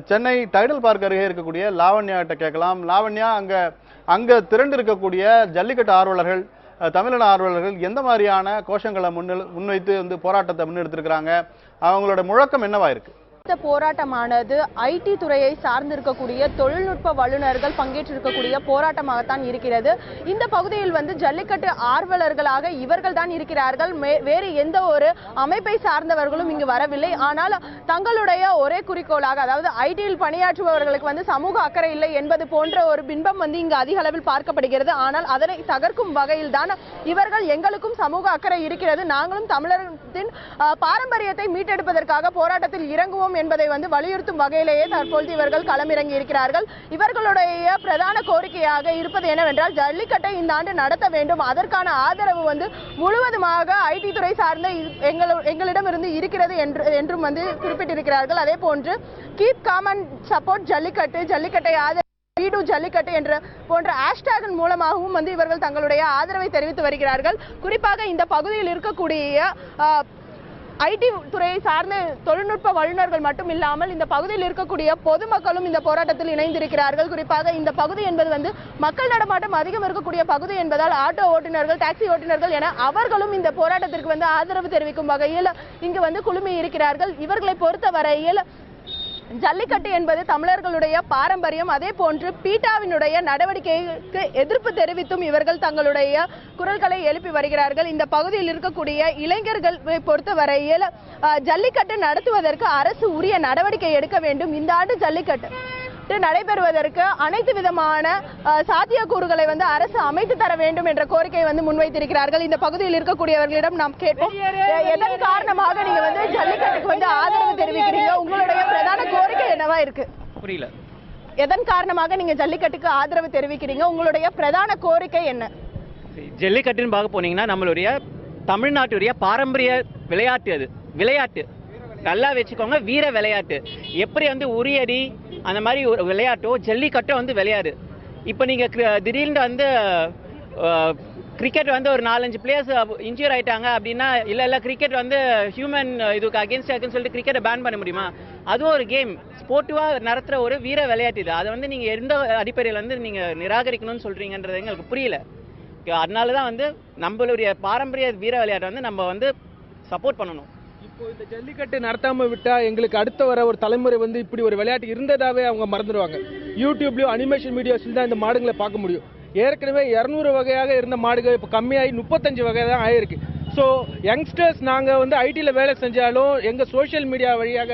Chennai tidal park அருகே இருக்கக்கூடிய லாவண்யாட்ட கேட்கலாம். லாவண்யா, அங்க திரண்டு இருக்கக்கூடிய ஜல்லிக்கட்டு ஆர்வலர்கள், தமிழக ஆர்வலர்கள் எந்த மாதிரியான கோஷங்களை முன்வைத்து போராட்டத்தை முன்னெடுத்திருக்கிறாங்க? அவங்களோட முழக்கம் என்னவா இருக்கு? இந்த போராட்டமானது ஐடி துறையை சார்ந்திருக்கக்கூடிய தொழில்நுட்ப வல்லுநர்கள் பங்கேற்றிருக்கக்கூடிய போராட்டமாகத்தான் இருக்கிறது. இந்த பகுதியில் ஜல்லிக்கட்டு ஆர்வலர்களாக இவர்கள் தான் இருக்கிறார்கள். வேறு எந்த ஒரு அமைப்பை சார்ந்தவர்களும் இங்கு வரவில்லை. ஆனால் தங்களுடைய ஒரே குறிக்கோளாக, அதாவது ஐடியில் பணியாற்றுபவர்களுக்கு சமூக அக்கறை இல்லை என்பது போன்ற ஒரு பிம்பம் இங்கு அதிக அளவில் பார்க்கப்படுகிறது. ஆனால் அதனை தகர்க்கும் வகையில் தான் இவர்கள் எங்களுக்கும் சமூக அக்கறை இருக்கிறது, நாங்களும் தமிழகத்தின் பாரம்பரியத்தை மீட்டெடுப்பதற்காக போராட்டத்தில் இறங்குவோம் என்பதை வலியுறுத்தும் வகையிலேயே தற்போது இவர்கள் களமிறங்கி இருக்கிறார்கள். இவர்களுடைய பிரதான கோரிக்கையாக இருப்பது என்னவென்றால், ஜல்லிக்கட்டை இந்த ஆண்டு நடத்த வேண்டும். அதற்கான ஆதரவு முழுவதுமாக ஐடி துறை சார்ந்த எங்களிடம் இருந்து இருக்கிறது என்றும் குறிப்பிட்டிருக்கிறார்கள். அதே போன்று keep com and support jallikattu, ஜல்லிக்கட்டை ஆதரவு ஜல்லிக்கட்டு என்ற போன்ற ஹேஷ்டேக் மூலமாகவும் இவர்கள் தங்களுடைய ஆதரவை தெரிவித்து வருகிறார்கள். குறிப்பாக இந்த பகுதியில் இருக்கக்கூடிய ஐடி துறையை சார்ந்த தொழில்நுட்ப வல்லுநர்கள் மட்டும் இல்லாமல் இந்த பகுதியில் இருக்கக்கூடிய பொதுமக்களும் இந்த போராட்டத்தில் இணைந்திருக்கிறார்கள். குறிப்பாக இந்த பகுதி என்பது மக்கள் நடமாட்டம் அதிகம் இருக்கக்கூடிய பகுதி என்பதால் ஆட்டோ ஓட்டுநர்கள், டாக்ஸி ஓட்டுநர்கள் என அவர்களும் இந்த போராட்டத்திற்கு ஆதரவு தெரிவிக்கும் வகையில் இங்கு குழுமி இருக்கிறார்கள். இவர்களை பொறுத்தவரையில் ஜல்லிக்கட்டு என்பது தமிழர்களுடைய பாரம்பரியம். அதே போன்று பீட்டாவினுடைய நடவடிக்கைக்கு எதிர்ப்பு தெரிவித்தும் இவர்கள் தங்களுடைய குரல்களை எழுப்பி வருகிறார்கள். இந்த பகுதியில் இருக்கக்கூடிய இளைஞர்களை பொறுத்தவரையில் ஜல்லிக்கட்டு நடத்துவதற்கு அரசு உரிய நடவடிக்கை எடுக்க வேண்டும். இந்த ஆண்டு ஜல்லிக்கட்டு நடைபெறுவதற்கு அனைத்து விதமான சாத்தியக்கூறுகளை அரசு அமைத்து தர வேண்டும் என்ற கோரிக்கை முன்வைத்திருக்கிறார்கள். இந்த பகுதியில் இருக்கக்கூடியவர்களிடம் நாம் கேட்போம், எதன் காரணமாக நீங்க ஜல்லிக்கட்டுக்கு ஆதரவு தெரிவிக்கிறீங்க? உங்களுடைய பிரதான கோரிக்கை என்னவா இருக்கு? புரியல. எதன் காரணமாக நீங்க ஜல்லிக்கட்டுக்கு ஆதரவு தெரிவிக்கிறீங்க? உங்களுடைய பிரதான கோரிக்கை என்ன? ஜல்லிக்கட்டுன்னு பார்க்க போனீங்கன்னா நம்மளுடைய தமிழ்நாட்டுடைய பாரம்பரிய விளையாட்டு, அது விளையாட்டு நல்லா வச்சுக்கோங்க, வீர விளையாட்டு. எப்படி உரியடி அந்த மாதிரி ஒரு விளையாட்டோ ஜல்லிக்கட்டோ விளையாடு. இப்போ நீங்கள் திடீர்னு கிரிக்கெட் ஒரு 4-5 பிளேயர்ஸ் இன்ஜூர் ஆயிட்டாங்க அப்படின்னா, இல்லை கிரிக்கெட் ஹியூமன் இதுக்கு அகேன்ஸ்ட் சொல்லிட்டு கிரிக்கெட்டை பேன் பண்ண முடியுமா? அதுவும் ஒரு கேம், ஸ்போர்ட்டிவாக நடத்துகிற ஒரு வீர விளையாட்டு இது. அதை நீங்கள் எந்த அடிப்படையில் நீங்கள் நிராகரிக்கணும்னு சொல்கிறீங்கன்றது எங்களுக்கு புரியல. அதனால தான் நம்மளுடைய பாரம்பரிய வீர விளையாட்டை நம்ம சப்போர்ட் பண்ணணும். இப்போ இந்த ஜல்லிக்கட்டு நடத்தாம விட்டா எங்களுக்கு அடுத்த வர ஒரு தலைமுறை இப்படி ஒரு விளையாட்டு இருந்ததாவே அவங்க மறந்துடுவாங்க. யூடியூப்லயும் அனிமேஷன் வீடியோஸ்ல தான் இந்த மாடுகளை பார்க்க முடியும். ஏற்கனவே 200 வகையாக இருந்த மாடுகள் இப்போ கம்மியாகி 35 வகை தான் ஆயிருக்கு. ஸோ யங்ஸ்டர்ஸ் நாங்கள் ஐடியில் வேலை செஞ்சாலும் எங்கள் சோஷியல் மீடியா வழியாக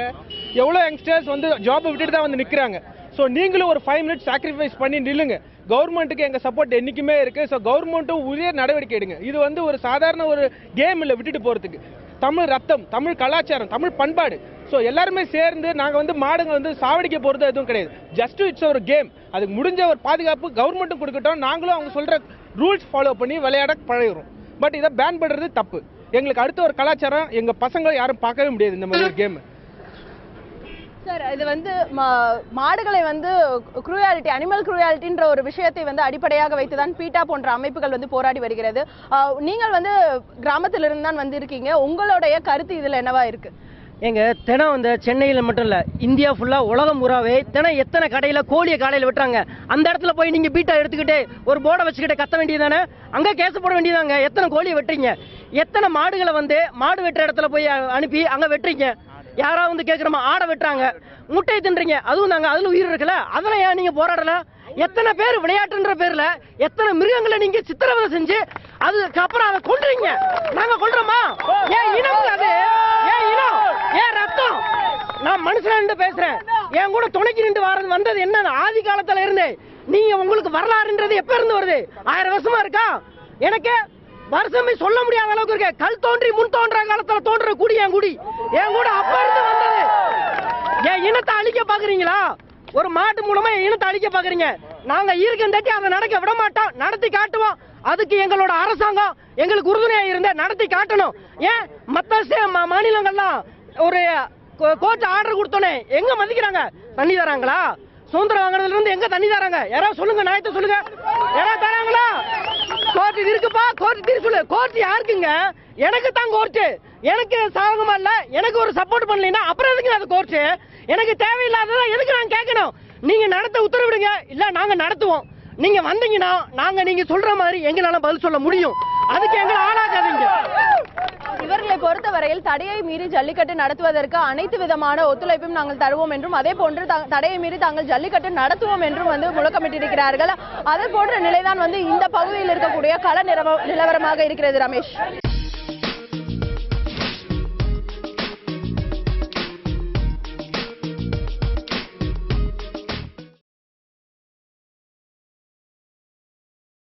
எவ்வளோ யங்ஸ்டர்ஸ் ஜாபை விட்டுட்டு தான் நிற்கிறாங்க. ஸோ நீங்களும் ஒரு 5 மினிட்ஸ் சாக்ரிஃபைஸ் பண்ணி நில்லுங்க. கவர்மெண்ட்டுக்கு எங்கள் சப்போர்ட் என்றைக்குமே இருக்குது. ஸோ கவர்மெண்ட்டும் உரிய நடவடிக்கை எடுங்க. இது ஒரு சாதாரண ஒரு கேம் இல்லை விட்டுட்டு போகிறதுக்கு. தமிழ் ரத்தம், தமிழ் கலாச்சாரம், தமிழ் பண்பாடு. ஸோ எல்லாருமே சேர்ந்து நாங்கள் மாடுங்க சாவடிக்க போகிறது எதுவும் கிடையாது. ஜஸ்ட் இட்ஸ் ஒரு கேம். அதுக்கு முடிஞ்ச ஒரு பாதுகாப்பு கவர்மெண்ட்டும் கொடுக்கட்டும். நாங்களும் அவங்க சொல்கிற ரூல்ஸ் ஃபாலோ பண்ணி விளையாட பழகிறோம். பட் இதை பேன் பண்ணுறது தப்பு. எங்களுக்கு அடுத்த ஒரு கலாச்சாரம் எங்கள் பசங்களை யாரும் பார்க்கவே முடியாது இந்த மாதிரி ஒரு கேம். சார், இது மாடுகளை குரூயாலிட்டி, அனிமல் குரூயாலிட்டின்ற ஒரு விஷயத்தை அடிப்படையாக வைத்துதான் பீட்டா போன்ற அமைப்புகள் போராடி வருகிறது. நீங்கள் கிராமத்திலிருந்து தான் வந்திருக்கீங்க. உங்களுடைய கருத்து இதில் என்னவா இருக்கு? எங்க தினம் சென்னையில் மட்டும் இல்லை, இந்தியா ஃபுல்லாக உலகம் பூராவே தினம் எத்தனை கடையில் கோழியை காலையில் விட்டுறாங்க. அந்த இடத்துல போய் நீங்கள் பீட்டா எடுத்துக்கிட்டு ஒரு போர்டை வச்சுக்கிட்டு கத்த வேண்டியதானே? அங்கே கேஸ் போட வேண்டியதாங்க. எத்தனை கோழியை வெட்டுறீங்க? எத்தனை மாடுகளை மாடு வெட்டுற இடத்துல போய் அனுப்பி அங்கே வெட்டுறீங்க? யாராவது கேட்குறோமா? ஆடை வெட்டுறாங்க, முட்டையை தின்றீங்க, அதுவும் நாங்கள் அதில் உயிர் இருக்குல்ல, அதெல்லாம் ஏன் நீங்கள் போராடல? எத்தனை பேர் விளையாட்டுன்ற பேர்ல எத்தனை மிருகங்களை நீங்க சித்திரவதை செஞ்சு அதுக்கப்புறம் அதை கொல்றீங்க? நாங்க கொல்றோமா? ஏன் இனம் அது? ஏன் இனம்? ஏன் ரத்தம்? நான் மனுஷன் பேசுறேன். என் கூட துணைக்கு நின்று வந்தது என்ன? ஆதி காலத்துல இருந்து நீங்க உங்களுக்கு வரலாறுன்றது எப்ப இருந்து வருது? 1000 வருஷமா இருக்கா? எனக்கு வருஷமே சொல்ல முடியாத அளவுக்கு இருக்கு. கல் தோன்றி முன் தோன்ற காலத்துல தோன்ற குடி என் குடி, என் கூட அப்ப இருந்து வந்தது. என் இனத்தை அழிக்க பாக்குறீங்களா? ஒரு மாட்டு மூலமா இனத்தை அழிக்க பாக்குறீங்க. நாங்க ஈர்க்கம் தட்டி அதை நடக்க விட மாட்டோம், நடத்தி காட்டுவோம். அதுக்கு எங்களோட அரசாங்கம் எங்களுக்கு உறுதுணையா இருந்த நடத்தி காட்டணும். ஏன் மத்த மாநிலங்கள்லாம் ஒரு கோர்ட் ஆர்டர் கொடுத்தோன்னே எங்க மதிக்கிறாங்க? தண்ணி தராங்களா? சுதந்திரம் வாங்கினதுல இருந்து எங்க தண்ணி தராங்க? யாராவது சொல்லுங்க, நியாயத்தை சொல்லுங்க. யாராவது தராங்களா? கோர்ட் இருக்குப்பா, கோர்ட் சொல்லு. கோர்ட் யாருக்குங்க? எனக்கு தான் கோர்ட். எனக்கு சாதகமா இல்ல, எனக்கு ஒரு சப்போர்ட் பண்ணலைன்னா அப்புறம் எதுக்கு அது கோர்ஸ்? எனக்கு தேவையில்லாததா எதுக்கு நான் கேட்கணும்? நீங்க நடத்த உத்தரவிடுங்க, இல்ல நாங்க நடத்துவோம். நீங்க வந்தீங்கன்னா நாங்க நீங்க சொல்ற மாதிரி எங்களால பதில் சொல்ல முடியும். அதுக்கு எங்களை ஆளாக்காதீங்க. இவர்களை பொறுத்தவரையில் தடையை மீறி ஜல்லிக்கட்டு நடத்துவதற்கு அனைத்து விதமான ஒத்துழைப்பும் நாங்கள் தருவோம் என்றும், அதே போன்று தடையை மீறி தாங்கள் ஜல்லிக்கட்டு நடத்துவோம் என்றும் வந்து முழக்கமிட்டிருக்கிறார்கள். அதே போன்ற நிலைதான் வந்து இந்த பகுதியில் இருக்கக்கூடிய கள நிலவரமாக இருக்கிறது. ரமேஷ்.